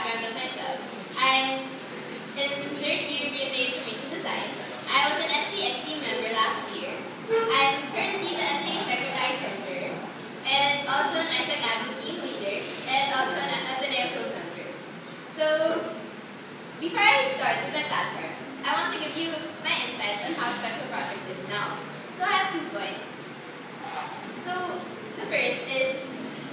background of myself, I'm in third year BFA Information Design. I was an SPX team member last year. I'm currently the MCA Secretary Treasurer, and also an Isaac Avenue team leader, and also an Ateneo Club member. So, before I start with my platforms, I want to give you my insights on how special projects is now. So I have 2 points. So, the first is,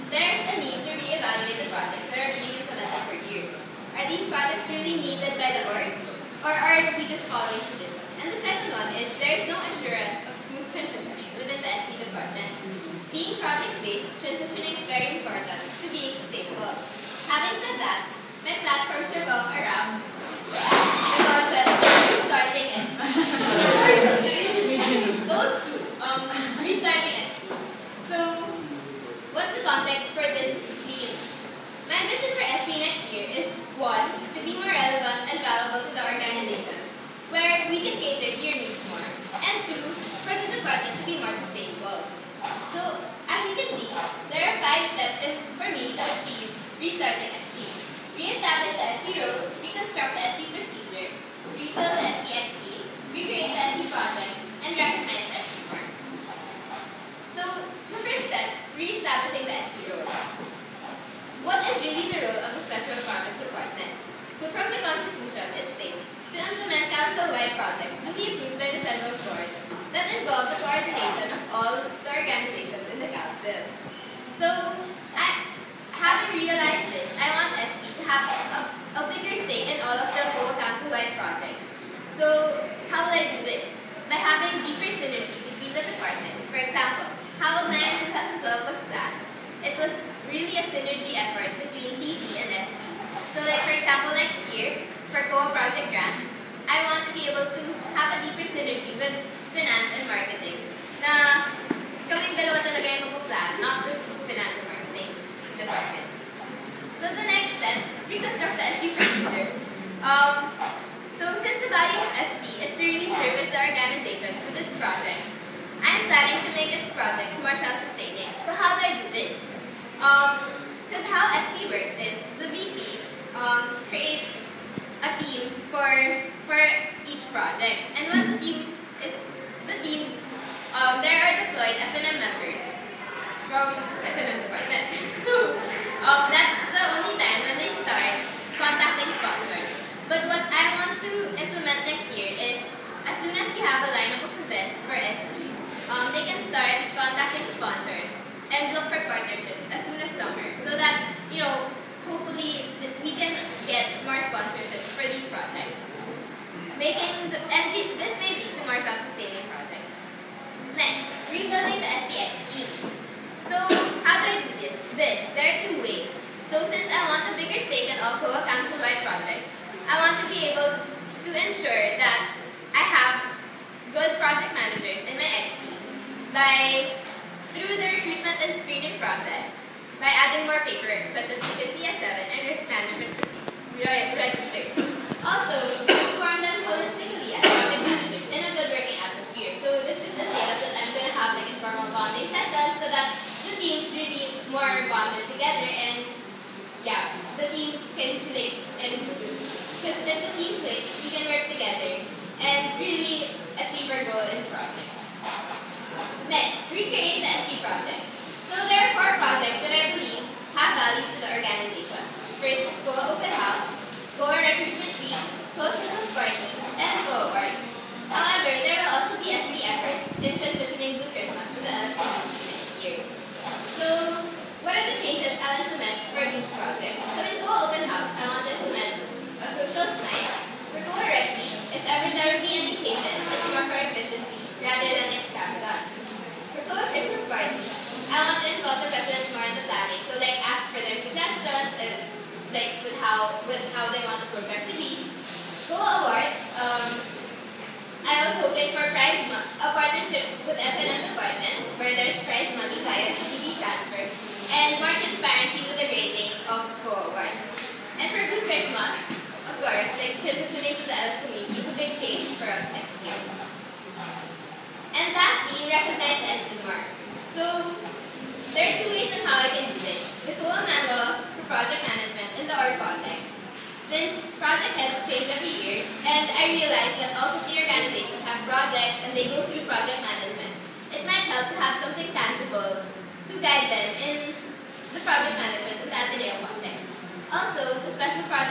there's a need to reevaluate the projects that are being implemented for years. Are these projects really needed by the orgs, or are we just following tradition? And the second one is, there's no assurance of smooth transitioning within the SP department. Being project-based, transitioning is very important to being sustainable. Having said that, my platforms revolve around the concept of restarting SP. Old school, restarting SP. So, what's the context for this theme? My vision for SP next year is 1, to be more relevant and valuable to the organizations, where we can cater to your needs more, and 2, for the department to be more sustainable. So, as you can see, there are 5 steps for me to achieve restarting SP. Re-establish the SP role, reconstruct the SP procedure, rebuild the SPXT, recreate the SP projects, and recognize the SP form. So, the first step, re-establishing the SP role. What is really the role of the Special Projects Department? So, from the Constitution, it states, to implement council-wide projects duly approved by the Central Board that involve the coordination of all the organizations in the council. So, having realized this, I want SP to have a bigger stake in all of the COA council-wide projects. So, how will I do this? By having deeper synergy between the departments. For example, how NIAM 2012 was planned. It was really a synergy effort between PD and SP. So, like for example, next year, for COA Project Grant, I want to be able to have a deeper synergy with finance and marketing. Na kaming dalawa talaga yung magpo-plan, not just finance and marketing department. So the next step, reconstruct the SP procedure. So since the value of SP is to really service the organizations with its projects, I'm planning to make its projects more self-sustaining. So how do I do this? Because how SP works is, the VP creates a team for each project. And once the team, there are deployed FNM members from FNM department. So that's the only time when they start contacting sponsors. But what I want to implement next year is, as soon as we have a lineup of events for SP, they can start contacting sponsors and look for partnerships as soon as summer, so that, hopefully we can get more sponsorships for these projects. This may lead to more self-sustaining projects. Next, rebuilding the SPX team. So, how do I do this? There are 2 ways. So, since I want a bigger stake in all COA council-wide projects, I want to be able to ensure that I have good project managers in my X team through the recruitment and screening process, by adding more paperwork such as EPID CS7 and risk management registers. Also, to form them holistically as project managers in a good working atmosphere. So this just entails that I'm going to have informal bonding sessions so that the team's really more bonded together, and the team can click. And because if the team clicks, we can work together and really achieve our goal in the project. Next, recreate the SP projects. So there are 4 projects that I believe have value to the organizations. First is COA Open House, COA Recruitment Week, COA Christmas Party, and COA Awards. However, there will also be SP efforts in transitioning Blue Christmas to the LS community next year. So, what are the changes I'll implement for each project? So in COA Open House, I want to implement a social night. For COA Rec Week, if ever there will be any changes, it's more for efficiency rather than extravagance. For COA Christmas Party, I want to involve the presidents more in the planning. So ask for their suggestions with how they want the program to be. COA Awards, I was hoping for a partnership with FNM department where there's prize money via CCB transfer and more transparency with the grading of COA Awards. And for Blue Christmas, of course, transitioning to the LS community is a big change for us next year. And lastly, recognize the SP mark. So, there are 2 ways on how I can do this. The COA manual for project management in the org context, gets changed every year, and I realized that all 50 organizations have projects and they go through project management. It might help to have something tangible to guide them in the project management in the Ateneo context. Also, the special project